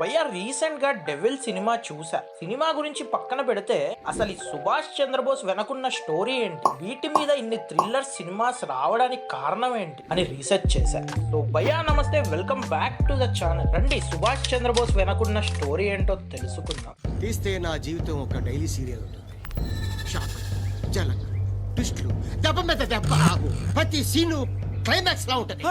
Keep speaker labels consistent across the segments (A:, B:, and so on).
A: భయ్యా రీసెంట్ గా devil cinema చూసా. సినిమా గురించి పక్కన పెడితే అసలు ఈ సుభాష్ చంద్రబోస్ వెనకున్న స్టోరీ ఏంటి, వీటి మీద ఇన్ని థ్రిల్లర్ సినిమాస్ రావడానికి కారణం ఏంటి అని రీసెర్చ్ చేశా. సో భయ్యా నమస్తే, welcome back to the channel. రండి సుభాష్ చంద్రబోస్ వెనకున్న స్టోరీ ఏంటో తెలుసుకుందాం.
B: తీస్తే నా జీవితం ఒక డైలీ సీరియల్ ఉంటుంది. షాక్, జలక్, ట్విస్ట్లు, దెబ్బ మీద దెబ్బ, ప్రతి సీను క్లైమాక్స్ లా ఉంటుంది.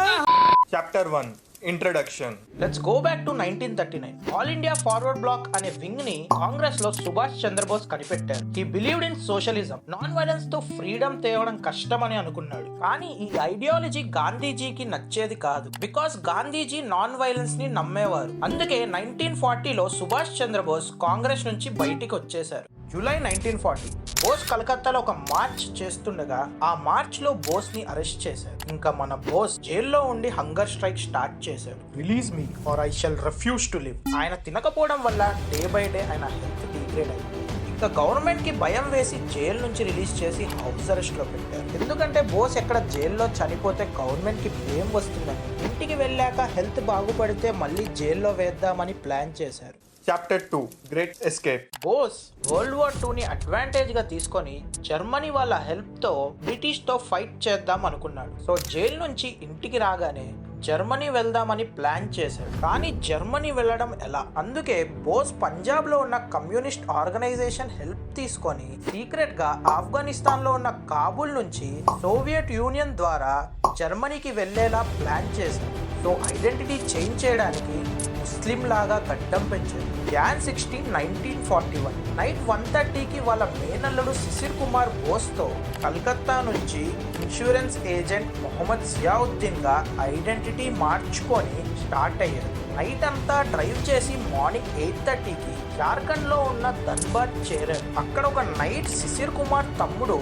C: Chapter 1 introduction.
A: Let's go back to 1939. All India Forward Bloc అనే వింగ్ ని కాంగ్రెస్ లో సుభాష్ చంద్రబోస్ కనిపెట్టారు. He believed in socialism. Non violence తో ఫ్రీడమ్ తేవడం కష్టమని అనుకున్నాడు. కానీ ఈ ఐడియాలజీ గాంధీజీకి నచ్చేది కాదు. బికాస్ గాంధీజీ నాన్ వైలెన్స్ ని నమ్మేవారు. అందుకే 1940లో సుభాష్ చంద్రబోస్ కాంగ్రెస్ నుంచి బయటికి వచ్చేశారు. జూలై 1940 బోస్ కలకత్తాలో ఒక మార్చ్ చేస్తుండగా ఆ మార్చ్ లో బోస్ ని అరెస్ట్ చేశారు. ఇంకా మన బోస్ జైల్లో ఉండి హంగర్ స్ట్రైక్ స్టార్ట్ చేశాడు. Release me or I shall refuse to live. ఆయన తినకపోవడం వల్ల డే బై డే ఆయన హెల్త్ డిగ్రేడ్ అయింది. ఇంకా గవర్నమెంట్ కి భయం వేసి జైలు నుంచి రిలీజ్ చేసి హౌస్ అరెస్ట్ లో పెట్టారు. ఎందుకంటే బోస్ ఎక్కడ జైల్లో చనిపోతే గవర్నమెంట్ కి బ్లేమ్ వస్తుందని. ఇంటికి వెళ్ళాక హెల్త్ బాగుపడితే మళ్ళీ జైల్లో వేద్దామని ప్లాన్ చేశారు.
C: Chapter 2 great escape.
A: Bose world war 2ని అడ్వాంటేజ్ గా తీసుకొని జర్మనీ వాళ్ళ హెల్ప్ తో బ్రిటిష్ తో ఫైట్ చేద్దాం అనుకున్నాడు. సో జైలు నుంచి ఇంటికి రాగానే జర్మనీ వెళ్దామని ప్లాన్ చేశాడు. కానీ జర్మనీ వెళ్ళడం ఎలా? అందుకే బోస్ పంజాబ్ లో ఉన్న కమ్యూనిస్ట్ ఆర్గనైజేషన్ హెల్ప్ తీసుకొని సీక్రెట్ గా ఆఫ్ఘనిస్తాన్ లో ఉన్న కాబూల్ నుంచి సోవియట్ యూనియన్ ద్వారా జర్మనీకి వెళ్లేలా ప్లాన్ చేశాడు. సో ఐడెంటిటీ చేంజ్ చేయడానికి ముస్లిం లాగా గడ్డం పెంచారు. జాన్ 16, 1941 నైట్ 1:30కి వాళ్ళ మేనల్లుడు శిశిర్ కుమార్ బోస్ తో కలకత్తా నుంచి ఇన్సూరెన్స్ ఏజెంట్ మొహమ్మద్ జియావుద్దీన్ గా ఐడెంటిటీ మార్చుకొని స్టార్ట్ అయ్యారు. నైట్ అంతా డ్రైవ్ చేసి మార్నింగ్ 8:30కి జార్ఖండ్ లో ఉన్న ధన్బాద్ చేరారు. అక్కడ ఒక నైట్ శిశిర్ కుమార్ తమ్ముడు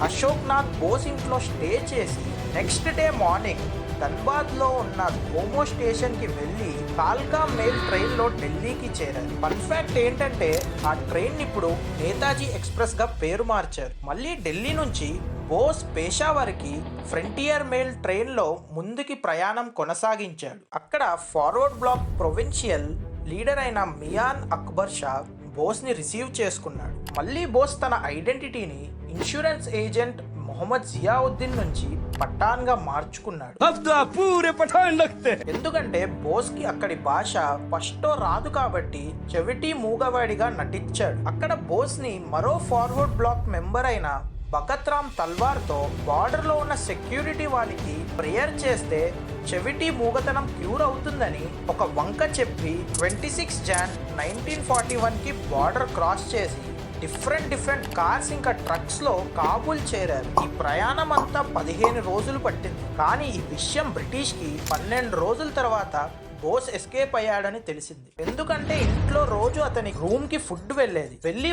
A: అశోక్ నాథ్ బోస్ ఇంట్లో స్టే చేసి నెక్స్ట్ డే మార్నింగ్ ధన్బాద్ లో ఉన్న గోమో స్టేషన్ కి వెళ్లి కాల్కా మెయిల్ ట్రైన్ లో ఢిల్లీకి చేరారు. ఫన్ ఫ్యాక్ట్ ఏంటంటే ఆ ట్రైన్ ఇప్పుడు నేతాజీ ఎక్స్ప్రెస్ గా పేరు మార్చారు. మళ్ళీ ఢిల్లీ నుంచి బోస్ పేషావర్కి ఫ్రంటియర్ మెయిల్ ట్రైన్ లో ముందుకి ప్రయాణం కొనసాగించాడు. అక్కడ ఫార్వర్డ్ బ్లాక్ ప్రొవిన్షియల్ లీడర్ అయిన మియాన్ అక్బర్ షా బోస్ ని రిసీవ్ చేసుకున్నాడు. మళ్ళీ బోస్ తన ఐడెంటిటీని ఇన్సూరెన్స్ ఏజెంట్ మొహమ్మద్ జియావుద్దీన్ నుంచి పఠాన్ గా మార్చుకున్నాడు. ఎందుకంటే బోస్ కి అక్కడి భాష పష్టో రాదు కాబట్టి చెవిటి మూగవాడిగా నటించాడు. అక్కడ బోస్ ని మరో ఫార్వర్డ్ బ్లాక్ మెంబర్ అయిన భగత్ రామ్ తల్వార్ తో బార్డర్ లో ఉన్న సెక్యూరిటీ వాళ్ళకి ప్రేయర్ చేస్తే చెవిటి మూగతనం క్యూర్ అవుతుందని ఒక వంక చెప్పి 26 జాన్ 1941కి బార్డర్ క్రాస్ చేసి డిఫరెంట్ కార్స్ ఇంకా ట్రక్స్ లో కాబూల్ చేరారు. ఈ ప్రయాణం అంతా 15 రోజులు పట్టింది. కానీ ఈ విషయం బ్రిటిష్ కి 12 రోజుల తర్వాత బోస్ ఎస్కేప్ అయ్యాడని తెలిసింది. ఎందుకంటే ఇంట్లో రోజు అతని రూమ్ కి ఫుడ్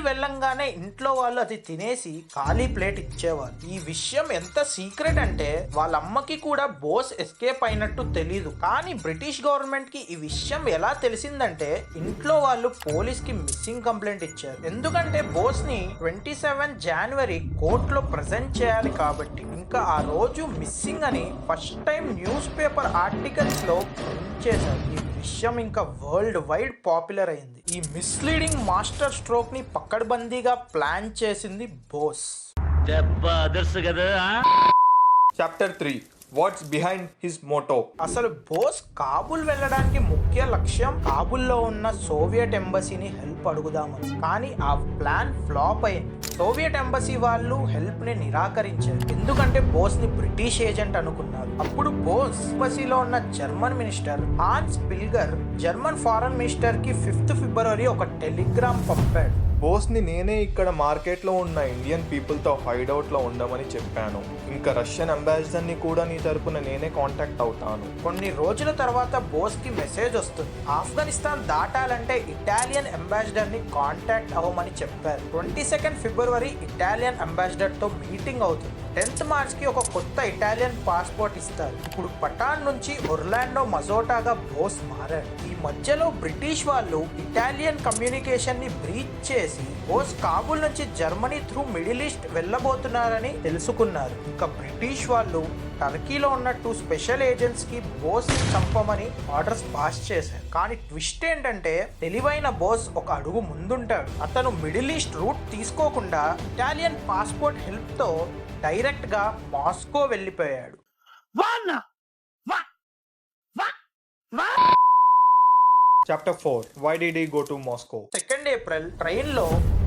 A: వెళ్ళంగానే ఇంట్లో వాళ్ళు అది తినేసి ఖాళీ ప్లేట్ ఇచ్చేవారు. ఈ విషయం ఎంత సీక్రెట్ అంటే వాళ్ళ అమ్మకి కూడా బోస్ ఎస్కేప్ అయినట్టు తెలీదు. కానీ బ్రిటిష్ గవర్నమెంట్ కి ఈ విషయం ఎలా తెలిసిందంటే ఇంట్లో వాళ్ళు పోలీస్ కి మిస్సింగ్ కంప్లైంట్ ఇచ్చారు. ఎందుకంటే బోస్ ని 27 జనవరి కోర్టులో ప్రెజెంట్ చేయాలి కాబట్టి. ఇంకా ఆ రోజు మిస్సింగ్ అని first time news paper articles లో ప్రింట్ చేశారు. ఈ విషయం ఇంకా వరల్డ్ వైడ్ పాపులర్ అయింది. ఈ మిస్లీడింగ్ మాస్టర్ స్ట్రోక్ ని పక్కడబందీగా ప్లాన్ చేసింది Bose.
C: Chapter 3 what's behind his motto.
A: అసలు బోస్ కాబూల్ వెళ్ళడానికి ముఖ్య లక్ష్యం కాబూల్లో ఉన్న సోవియట్ ఎంబసీని హెల్ప్ అడుగుదామని. కానీ ఆ ప్లాన్ ఫ్లాప్ అయింది. సోవియట్ ఎంబసీ వాళ్ళు హెల్ప్ ని నిరాకరించారు. ఎందుకంటే బోస్ ని బ్రిటిష్ ఏజెంట్ అనుకున్నారు. అప్పుడు బోస్ ఎంబసీలో ఉన్న German minister Hans Pilger German foreign minister కి 5 ఫిబ్రవరి ఒక టెలిగ్రామ్ పంపాడు.
C: బోస్ ని నేనే ఇక్కడ మార్కెట్ లో ఉన్న ఇండియన్ పీపుల్ తో హైడౌట్ లో ఉండమని చెప్పాను. ఇంకా రష్యన్ అంబాసిడర్ ని కూడా నీ తరపున నేనే కాంటాక్ట్ అవుతాను.
A: కొన్ని రోజుల తర్వాత బోస్ కి మెసేజ్ వస్తుంది. ఆఫ్ఘనిస్తాన్ దాటాలంటే ఇటాలియన్ అంబాసిడర్ ని కాంటాక్ట్ అవ్వమని చెప్పారు. 22 ఫిబ్రవరి ఇటాలియన్ అంబాసిడర్ తో మీటింగ్ అవుతుంది. 10th మార్చ్కి ఒక కొత్త ఇటాలియన్ పాస్పోర్ట్ ఇస్తారు. ఇప్పుడు పఠాన్ నుంచి ఒర్లాండో మజోటాగా బోస్ మారాడు. ఈ మధ్యలో బ్రిటిష్ వాళ్ళు ఇటాలియన్ కమ్యూనికేషన్ ని బ్రీచ్ చేసి బోస్ కాబూల్ నుంచి జర్మనీ త్రూ మిడిల్ ఈస్ట్ వెళ్ళబోతున్నారని తెలుసుకున్నారు. ఇంకా బ్రిటిష్ వాళ్ళు టర్కీలో ఉన్న 2 స్పెషల్ ఏజెంట్స్ కి బోస్ ని చంపమని ఆర్డర్స్ పాస్ చేశారు. కానీ ట్విస్ట్ ఏంటంటే తెలివైన బోస్ ఒక అడుగు ముందుంటాడు. అతను మిడిల్ ఈస్ట్ రూట్ తీసుకోకుండా ఇటాలియన్ పాస్పోర్ట్ హెల్ప్ తో డైరెక్ట్ గా మాస్కో వెళ్ళిపోయాడు.
C: Chapter 4 why did he go to Moscow.
A: 2 April train లో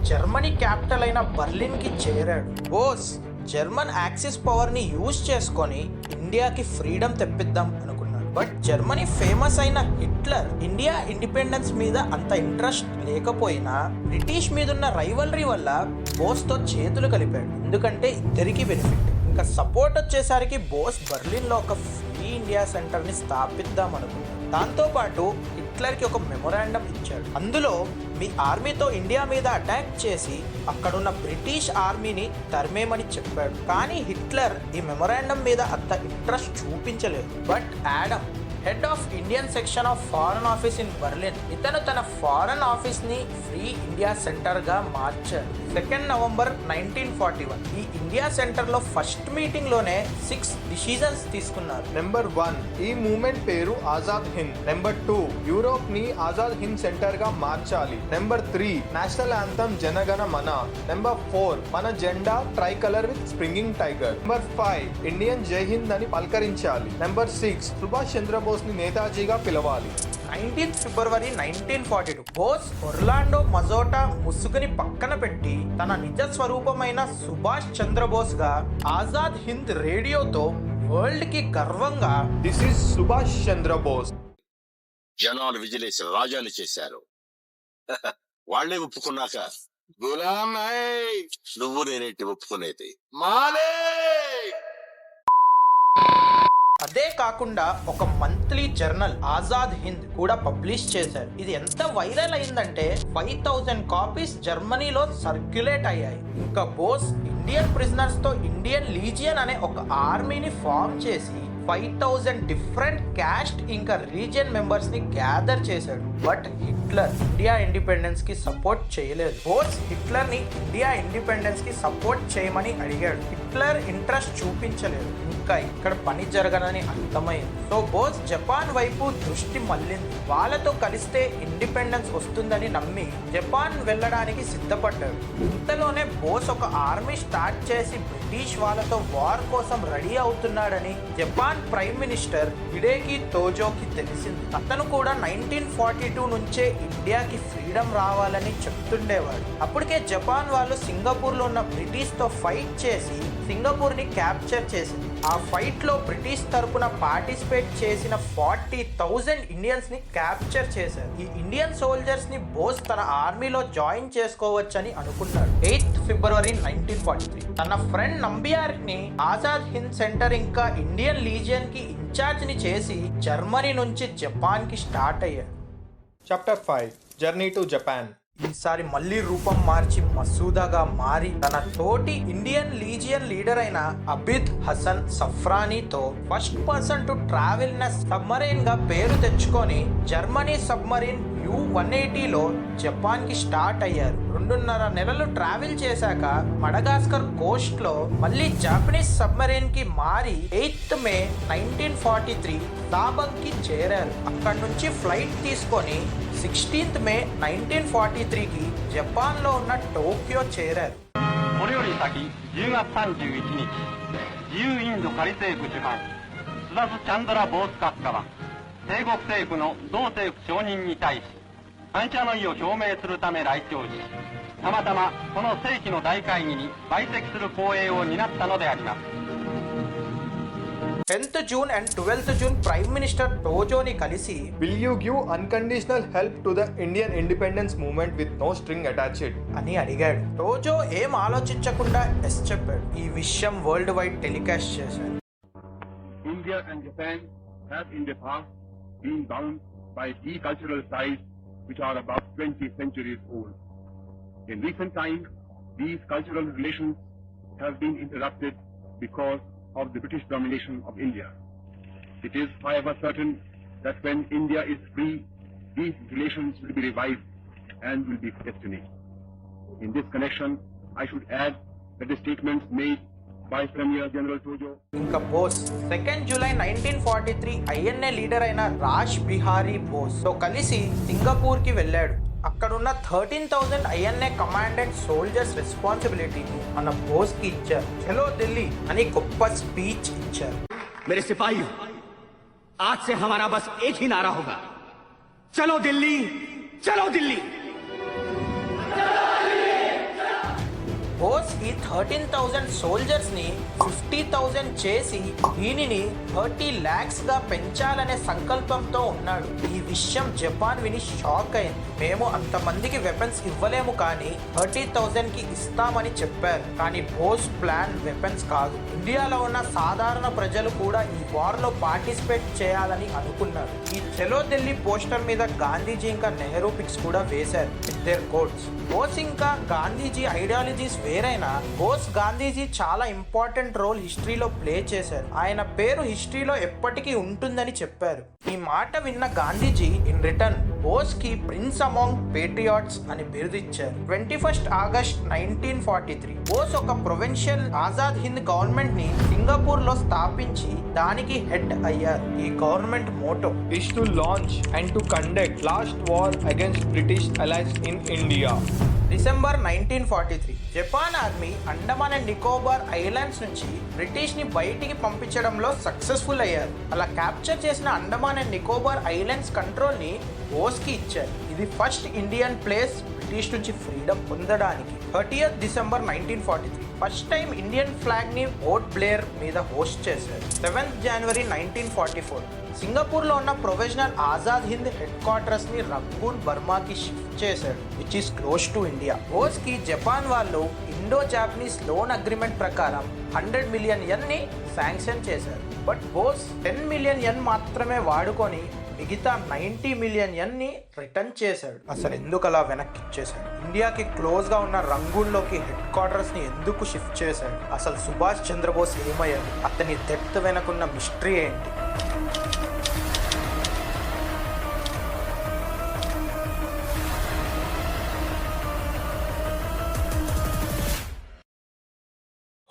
A: జర్మనీ క్యాపిటల్ అయిన బర్లిన్ కి చేరాడు. బోస్ జర్మన్ యాక్సిస్ పవర్ ని యూజ్ చేసుకొని ఇండియాకి ఫ్రీడమ్ తెప్పిద్దాం అనుకున్నాడు. బట్ జర్మనీ ఫేమస్ అయిన హిట్లర్ ఇండియా ఇండిపెండెన్స్ మీద అంత ఇంట్రెస్ట్ లేకపోయినా బ్రిటిష్ మీద ఉన్న రైవలరీ వల్ల బోస్ తో చేతులు కలిపాడు. ఎందుకంటే ఇద్దరికి బెనిఫిట్. ఇంకా సపోర్ట్ వచ్చేసరికి బోస్ బర్లిన్ లో ఒక ఫ్రీ ఇండియా సెంటర్ ని స్థాపిద్దాం అనుకున్నాడు. దాంతోపాటు హిట్లర్కి ఒక మెమొరాండం ఇచ్చాడు. అందులో మీ ఆర్మీతో ఇండియా మీద అటాక్ చేసి అక్కడున్న బ్రిటిష్ ఆర్మీని తరిమేమని చెప్పాడు. కానీ హిట్లర్ ఈ మెమొరాండం మీద అంత ఇంట్రెస్ట్ చూపించలేదు. But Adam head of Indian section of foreign office in Berlin, ఇతను తన ఫారెన్ ఆఫీస్ ని ఫ్రీ ఇండియా సెంటర్ గా మార్చాడు. 2 నవంబర్ 1941 ఈ ఇండియా సెంటర్ లో ఫస్ట్ మీటింగ్ లోనే 6 డిసిజన్స్ తీసుకున్నారు.
C: నెంబర్ 1 ఈ మూమెంట్ పేరు ఆజాద్ హింద్. నెంబర్ 2 యూరోప్ ని ఆజాద్ హింద్ సెంటర్ గా మార్చాలి. నెంబర్ 3 నేషనల్ యాంథమ్ జనగణ మన. నెంబర్ 4 మన జెండా try colour with springing tiger. Number 5 Indian జై హింద్ అని పలకరించాలి. నెంబర్ 6 సుభాష్ చంద్రబోస్ ని నేతాజీగా పిలవాలి.
A: 19 ఫిబ్రవరి 1942 బోస్ ఒర్లాండో మజోటా ముసుగుని పక్కన పెట్టి తన నిజ స్వరూపమైన సుభాష్ చంద్రబోస్ గా ఆజాద్ హింద్ రేడియోతో వరల్డ్ కి గర్వంగా
C: దిస్ ఇస్ సుభాష్ చంద్రబోస్.
D: జనాలు విజిలేసి రాజాని చేశారు. వాళ్లే ఒప్పుకున్నాక గులాం నాయక్ నువ్వు నేనేంటి ఒప్పుకునేది మాలే.
A: అదే కాకుండా ఒక మంత్లీ జర్నల్ ఆజాద్ హింద్ కూడా పబ్లిష్ చేశారు. ఇది ఎంత వైరల్ అయిందంటే 5000 కాపీస్ జర్మనీలో సర్క్యులేట్ అయ్యాయి. ఇంకా బోస్ ఇండియన్ ప్రిజనర్స్ తో ఇండియన్ లీజియన్ అనే ఒక ఆర్మీని ఫామ్ చేసి 5000 డిఫరెంట్ క్యాస్ట్ ఇంకా రీజియన్ మెంబర్స్ ని గ్యాదర్ చేశాడు. బట్ హిట్లర్ ఇండియా ఇండిపెండెన్స్ కి సపోర్ట్ చేయలేదు. బోస్ హిట్లర్ ని ఇండియా ఇండిపెండెన్స్ కి సపోర్ట్ చేయమని అడిగాడు. హిట్లర్ ఇంట్రెస్ట్ చూపించలేదు. ఇంకా ఇక్కడ పని జరగనని అర్థమైంది. సో బోస్ జపాన్ వైపు దృష్టి మళ్ళింది. వాళ్ళతో కలిస్తే ఇండిపెండెన్స్ వస్తుందని నమ్మి జపాన్ వెళ్ళడానికి సిద్ధపడ్డాడు. ఇంతలోనే బోస్ ఒక ఆర్మీ స్టార్ట్ చేసి బ్రిటిష్ వాళ్ళతో వార్ కోసం రెడీ అవుతున్నాడని జపాన్ ప్రైమ్ మినిస్టర్ హిడేకి తోజోకి తెలిసింది. అతను కూడా 1942 నుంచే ఇండియాకి ఫ్రీడమ్ రావాలని చెప్తుండేవాడు. అప్పటికే జపాన్ వాళ్ళు సింగపూర్ లో ఉన్న బ్రిటిష్ తో ఫైట్ చేసి సింగపూర్ ని క్యాప్చర్ చేసింది. ఆ ఫైట్ లో బ్రిటిష్ తరపున పార్టిసిపేట్ చేసిన 40,000 ఇండియన్స్ ని క్యాప్చర్ చేశారు. ఈ ఇండియన్ సోల్జర్స్ ని బోస్ తన ఆర్మీలో జాయిన్ చేసుకోవచ్చని అనుకున్నాడు. 8 ఫిబ్రవరి 1943 తన ఫ్రెండ్ నంబియార్ ని ఆజాద్ హింద్ సెంటర్ ఇంకా ఇండియన్ లీజియన్ కి ఇన్ఛార్జ్ ని చేసి జర్మనీ నుంచి జపాన్ కి స్టార్ట్ అయ్యాడు.
C: Chapter 5 journey to Japan.
A: ఈసారి మళ్ళీ రూపం మార్చి మసూదాగా మారి తన తోటి ఇండియన్ లీజియన్ లీడర్ అయిన అబిద్ హసన్ సఫ్రానీతో first person to travel in submarine గా పేరు తెచ్చుకొని జర్మనీ సబ్మరీన్ U-180లో జపాన్ కి స్టార్ట్ అయ్యారు. 2.5 నెలలు ట్రావెల్ చేశాక మడగాస్కర్ కోస్ట్ లో మళ్ళీ జాపనీస్ సబ్మరీన్ కి మారి 8th మే 1943 సాబంగ్ కి చేరారు. అక్కడి నుంచి ఫ్లైట్ తీసుకొని 16th మే 1943కి జపాన్ లో ఉన్న టోక్యో చేరారు.
E: これより先10月31日自由インド仮政府主犯スダス・チャンドラ・ボースカッカは帝国政府の同政府承認に対し感謝の意を表明するため来庁したまたまこの世紀の大会議に陪席する光栄を担ったのであります。
A: 10th June and 12th June prime minister టోజోని కలిసి
C: will you give unconditional help to the Indian independence movement with no string attached
A: అని అడిగాడు. టోజో ఏం ఆలోచించకుండా ఎస్ చెప్పాడు. ఈ విషయం వరల్డ్ వైడ్ టెలికాస్ట్ చేశారు.
F: India and Japan have in the past been bound by deep cultural ties which are about 20 centuries old. In recent times, these cultural relations have been interrupted because of the British domination of India. It is, however, certain that when India is free, these relations will be revived and will be destiny. In this connection, I should add that the statements made by Premier General Tojo.
A: ఇంకా Bose 2 July 1943 INA leader అయిన రాజ్ బిహారీ బోస్ తో కలిసి Singapore కి వెళ్ళాడు. అక్కడున్న 13,000 INA commandant soldiers రెస్పాన్సిబిలిటీని మన బోస్ కి ఇచ్చారు. చలో ఢిల్లీ అని గొప్ప స్పీచ్ ఇచ్చారు.
G: मेरे सिपाहियों, आज से हमारा बस एक ही नारा होगा, चलो दिल्ली, चलो दिल्ली।
A: బోస్ ఈ 13,000 సోల్జర్స్ ని 50,000 చేసి దీనిని 30 lakhs గా పెంచాలనే సంకల్పంతో ఉన్నాడు. ఈ విషయం జపాన్ విని షాక్ అయింది. మేము అంతమందికి వెపన్స్ ఇవ్వలేము, కానీ 30,000 కి ఇస్తామని చెప్పారు. కానీ బోస్ ప్లాన్ వెపన్స్ కాదు. ఇండియాలో ఉన్న సాధారణ ప్రజలు కూడా ఈ వార్ లో పార్టిసిపేట్ చేయాలని అనుకున్నారు. ఈ చలో ఢిల్లీ పోస్టర్ మీద గాంధీజీ ఇంకా నెహ్రూ పిక్స్ కూడా వేశారు విత్ దేర్ కోట్స్. బోస్ ఇంకా గాంధీజీ ఐడియాలజీస్ వేరైనా బోస్ గాంధీజీ చాలా ఇంపార్టెంట్ రోల్ హిస్టరీలో ప్లే చేశారు. ఆయన పేరు హిస్టరీలో ఎప్పటికీ ఉంటుందని చెప్పారు. ఈ మాట విన్న గాంధీజీ ఇన్ రిటర్న్ బోస్ కి ప్రిన్స్ అమాంగ్ పేట్రియాట్స్ అని బిరుదిచ్చారు. 21 ఆగస్ట్ 1943 బోస్ ఒక ప్రొవిన్షియల్ ఆజాద్ హింద్ గవర్నమెంట్ ని సింగపూర్ లో స్థాపించి దానికి హెడ్ అయ్యారు. ఈ government motto
C: is to launch and to conduct last war against British allies in India.
A: December 1943 Japan army Andaman and Nicobar islands నుంచి బ్రిటిష్ ని బయటికి పంపించడంలో సక్సెస్ఫుల్ అయ్యారు. అలా క్యాప్చర్ చేసిన Andaman and Nicobar islands control ని బోస్ కి ఇచ్చారు. ఇది ఫస్ట్ ఇండియన్ ప్లేస్ బ్రిటిష్ నుంచి ఫ్రీడమ్ పొందడానికి. 30th December 1943 first time Indian flag ని పోర్ట్ బ్లేర్ మీద హోస్ట్ చేశారు. 7th జనవరి 1944 సింగపూర్ లో ఉన్న provisional Azad Hind head quarters ని రంగూన్ బర్మాకి షిఫ్ట్ చేశాడు, which is close to India. Bose కి జపాన్ వాళ్ళు ఇండో జాపనీస్ లోన్ అగ్రిమెంట్ ప్రకారం 100 మిలియన్ యెన్ ని శాంక్షన్ చేశారు. బట్ బోస్ 10 మిలియన్ యెన్ మాత్రమే వాడుకొని మిగతా 90 మిలియన్ యెన్ ని రిటర్న్ చేశాడు. అసలు ఎందుకు అలా వెనక్కి ఇచ్చేశాడు? ఇండియాకి క్లోజ్ గా ఉన్న రంగూన్లోకి హెడ్ క్వార్టర్స్ ని ఎందుకు షిఫ్ట్ చేశాడు? అసలు సుభాష్ చంద్రబోస్ ఏమయ్యాడు? అతని డెప్త్ వెనకున్న మిస్టరీ ఏంటి?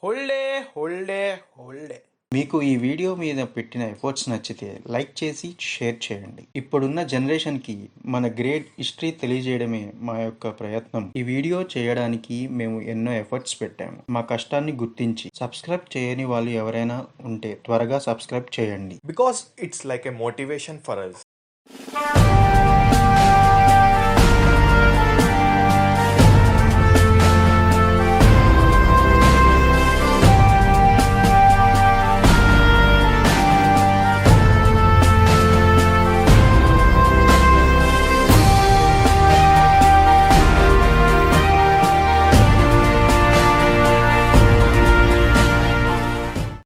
A: హోల్డే హోల్డే హోల్డే.
H: మీకు ఈ వీడియో మీద పెట్టిన ఎఫర్ట్స్ నచ్చితే లైక్ చేసి షేర్ చేయండి. ఇప్పుడున్న జనరేషన్కి మన గ్రేట్ హిస్టరీ తెలియజేయడమే మా యొక్క ప్రయత్నం. ఈ వీడియో చేయడానికి మేము ఎన్నో ఎఫర్ట్స్ పెట్టాము. మా కష్టాన్ని గుర్తించి సబ్స్క్రైబ్ చేయని వాళ్ళు ఎవరైనా ఉంటే త్వరగా సబ్స్క్రైబ్ చేయండి.
C: Because it's like a motivation for us.